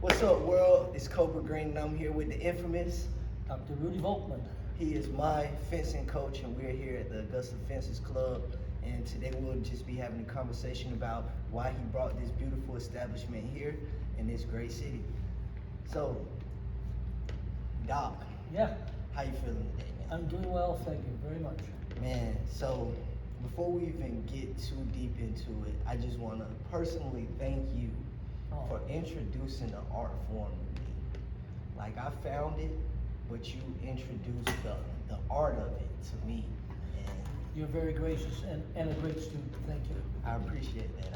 What's up, world? It's Cobra Green, and I'm here with the infamous Dr. Rudy Volkmann. He is my fencing coach, and we're here at the Augusta Fences Club. And today we'll just be having a conversation about why he brought this beautiful establishment here in this great city. So, Doc, Yeah, how you feeling today, man? I'm doing well, thank you very much. Man, so before we even get too deep into it, I just want to personally thank you for introducing the art form to me. Like, I found it, but you introduced the art of it to me. And You're very gracious and a great student, thank you. I appreciate that.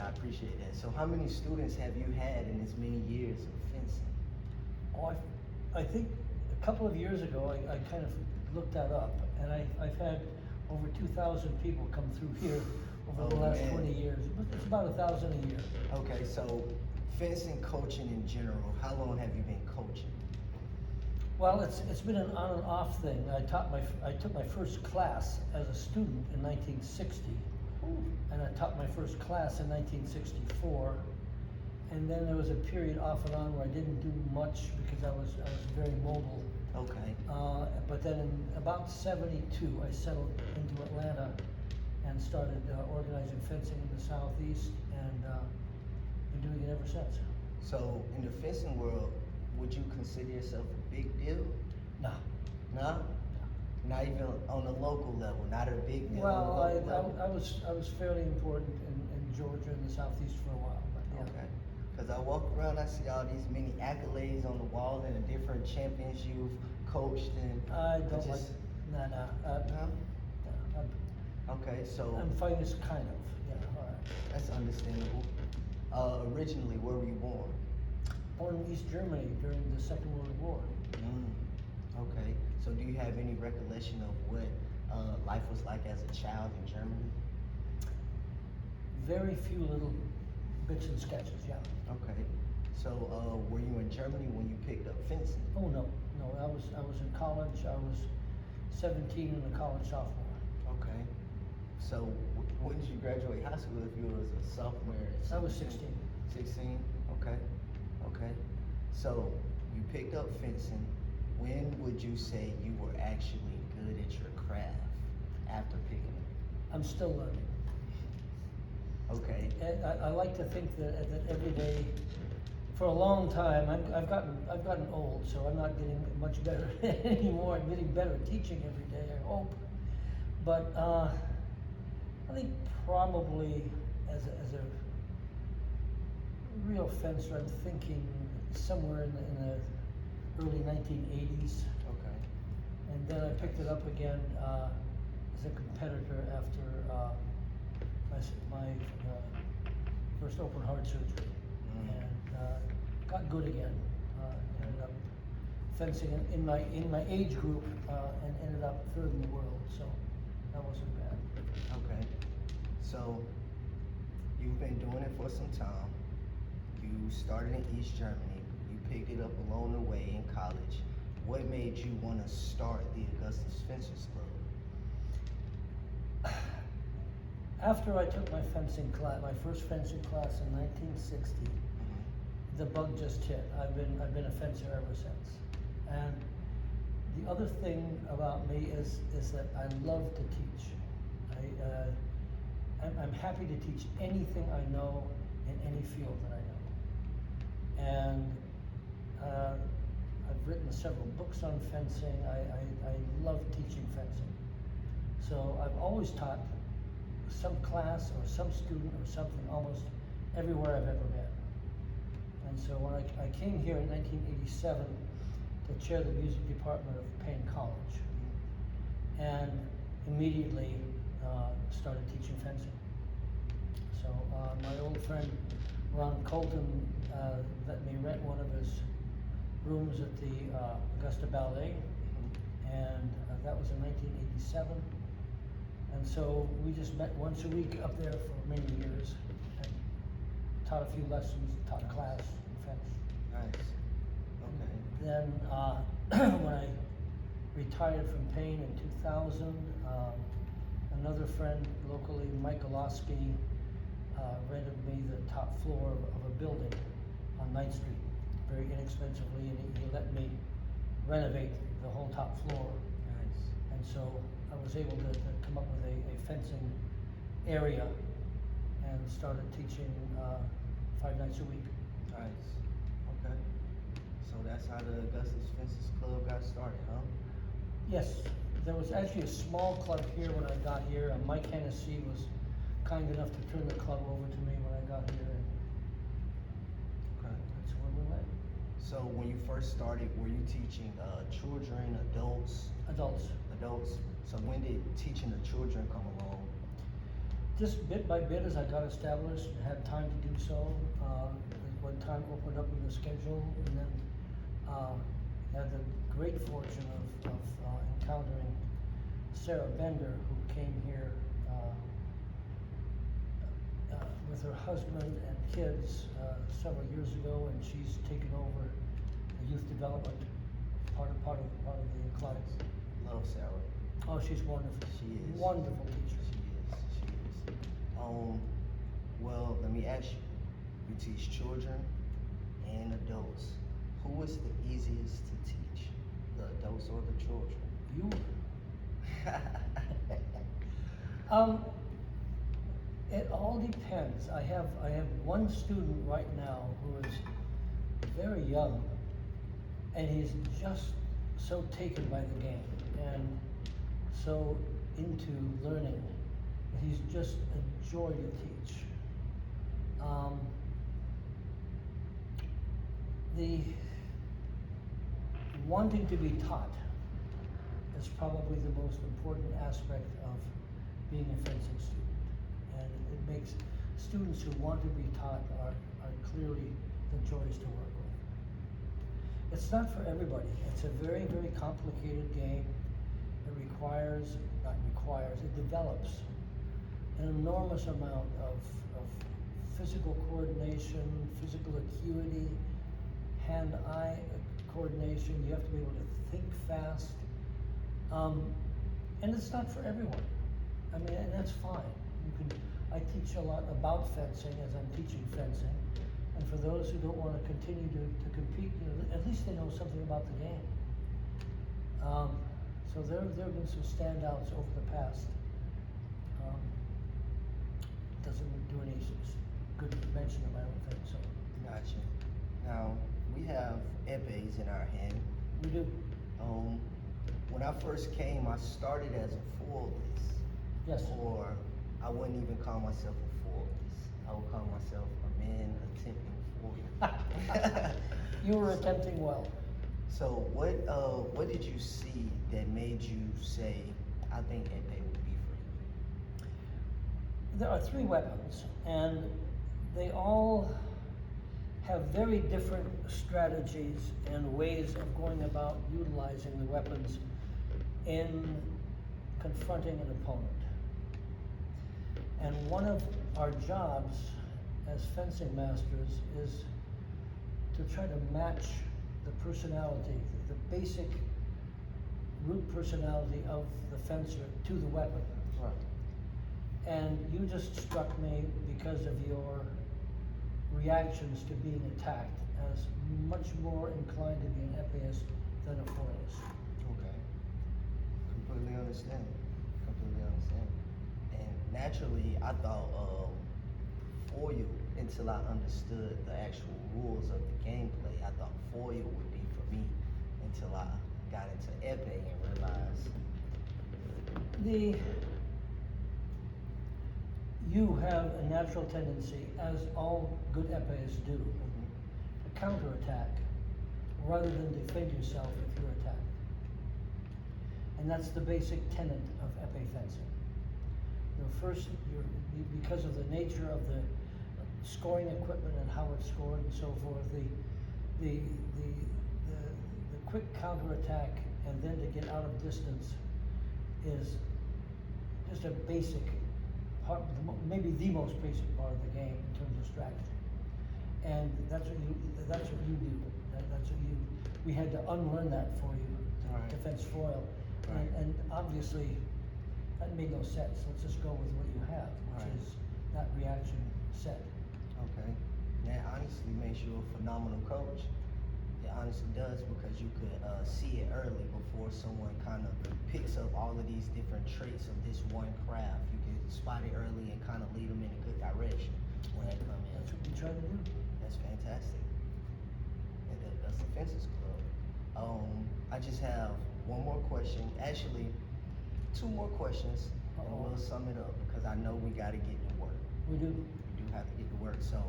So how many students have you had in as many years of fencing? Oh, I think a couple of years ago, I kind of looked that up, and I've had over 2,000 people come through here over the last 20 years. It's about 1,000 a year. Okay, so fencing coaching in general, how long have you been coaching? Well, it's been an on and off thing. I took my first class as a student in 1960, and I taught my first class in 1964. And then there was a period off and on where I didn't do much because I was very mobile. Okay. But then in about '72, I settled into Atlanta and started organizing fencing in the Southeast, and been doing it ever since. So in the fencing world, would you consider yourself a big deal? No. No? Not even on the local level, not a big deal. Well, on the local level? I was fairly important in Georgia and the Southeast for a while, but yeah. Okay. Because I walk around, I see all these many accolades on the wall and the different champions you've coached and. I don't like. No. No? Okay, so. I'm famous, kind of. Yeah. All right. That's understandable. Originally, where were you born? Born in East Germany during the Second World War. Okay. So do you have any recollection of what life was like as a child in Germany? Very few little bits and sketches. Yeah. Okay. So were you in Germany when you picked up fencing? Oh no. I was in college. I was 17 and a college sophomore. Okay. So when did you graduate high school if you was a sophomore? I was 16. 16? Okay. So you picked up fencing. When would you say you were actually good at your craft after picking it? I'm still learning. Okay. And I like to think that every day, for a long time, I've gotten old, so I'm not getting much better anymore. I'm getting better at teaching every day, I hope. But I think probably as a real fencer, I'm thinking somewhere in the early 1980s. Okay. And then I picked it up again as a competitor after my first open heart surgery, and got good again. Ended up fencing in my age group, and ended up third in the world. So that wasn't bad. Okay. So you've been doing it for some time. You started in East Germany. You picked it up along the way in college. What made you want to start the Augusta Fencers Club? After I took my first fencing class in 1960, the bug just hit. I've been a fencer ever since. And the other thing about me is that I love to teach. I'm happy to teach anything I know in any field that I know. And I've written several books on fencing. I love teaching fencing. So I've always taught some class or some student or something almost everywhere I've ever been. And so when I came here in 1987 to chair the music department of Payne College, and immediately started teaching fencing. So my old friend Ron Colton let me rent one of his rooms at the Augusta Ballet, and that was in 1987. And so we just met once a week up there for many years, and taught a few lessons, taught class in fence. Nice. Okay. Then when I retired from Payne in 2000, another friend locally, Mike Gillespie, rented me the top floor of a building on 9th Street. very inexpensively, and he let me renovate the whole top floor. Nice. And so I was able to come up with a fencing area and started teaching 5 nights a week. Nice. Okay. So that's how the Augusta's Fences Club got started, huh? Yes, there was actually a small club here when I got here, and Mike Hennessy was kind enough to turn the club over to me when I got here, and Okay. that's where we went. So when you first started, were you teaching children, adults? Adults. Adults. So when did teaching the children come along? Just bit by bit as I got established, had time to do so. When time opened up in the schedule, and then had the great fortune of encountering Sarah Bender, who came here with her husband and kids several years ago, and she's taken over the youth development part of the club. Love Sarah. Oh, she's wonderful. She is. Wonderful teacher. She is. Well, let me ask you. You teach children and adults. Who is the easiest to teach? The adults or the children? You. It all depends. I have one student right now who is very young, and he's just so taken by the game and so into learning. He's just a joy to teach. The wanting to be taught is probably the most important aspect of being a fencing student. And it makes students who want to be taught are clearly the joys to work with. It's not for everybody. It's a very, very complicated game. It develops an enormous amount of physical coordination, physical acuity, hand-eye coordination. You have to be able to think fast. And it's not for everyone. I mean, and that's fine. I teach a lot about fencing as I'm teaching fencing. And for those who don't want to continue to compete, at least they know something about the game. So there have been some standouts over the past. Doesn't do any good to mention them, I don't think so. Gotcha. Now, we have epes in our hand. We do. When I first came, I started as a foilless. Yes. Or I wouldn't even call myself a foilless. I would call myself a man attempting foil. You were attempting well. So what did you see that made you say, I think epee would be for you? There are 3 weapons, and they all have very different strategies and ways of going about utilizing the weapons in confronting an opponent. And one of our jobs as fencing masters is to try to match the personality, the basic root personality of the fencer to the weapon. Right. And you just struck me because of your reactions to being attacked as much more inclined to be an epee than a foilless. Okay. Completely understand. And naturally, I thought foil until I understood the actual rules of the gameplay. I thought foil would be for me until I got into epee and realized you have a natural tendency, as all good epees do, to counterattack rather than defend yourself if you're attacked. And that's the basic tenet of epee fencing. First, because of the nature of the scoring equipment and how it's scored and so forth, the quick counterattack and then to get out of distance is just a basic part, maybe the most basic part of the game in terms of strategy. And that's what you do. We had to unlearn that for you to fence foil. Right. And obviously, that made no sense. Let's just go with what you have, which is that reaction set. okay. That honestly makes you a phenomenal coach. does because you could see it early before someone kind of picks up all of these different traits of this one craft. You can spot it early and kind of lead them in a good direction when they come in. That's what we try to do. That's fantastic. And that's the Fences Club. I just have one more question. Actually, two more questions, and we'll sum it up because I know we got to get to work. We do. We do have to get to work. So,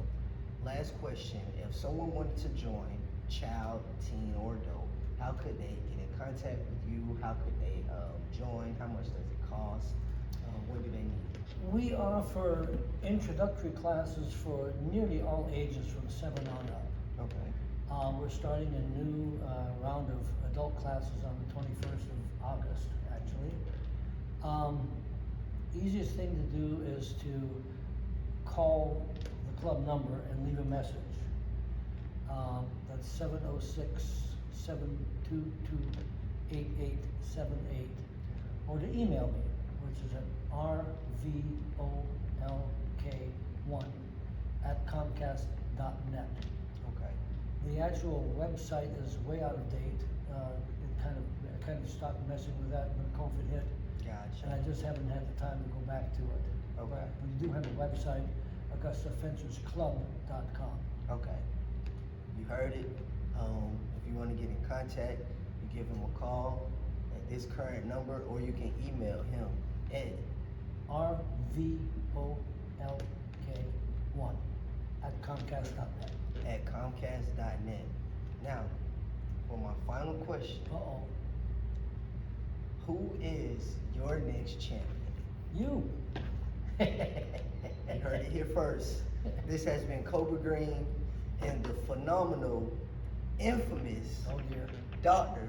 last question: if someone wanted to join, child, teen, or adult, how could they get in contact with you? How could they join? How much does it cost? What do they need? We offer introductory classes for nearly all ages from 7 on up. Okay. We're starting a new round of adult classes on the 21st of August, actually. Easiest thing to do is to call the club number and leave a message. That's 706-722-8878, or to email me, which is at rvolk1@comcast.net. Okay. The actual website is way out of date. I kind of stopped messing with that when COVID hit, Gotcha. and I just haven't had the time to go back to it. Okay. But we do have a website, AugustaFencersClub.com. Okay. You heard it. If you want to get in contact, you give him a call at this current number, or you can email him at rvolk1@comcast.net. at comcast.net. Now, for my final question, Uh-oh. who is your next champion? You. You heard it here first. This has been Cobra Green and the phenomenal, infamous Oh dear. Dr.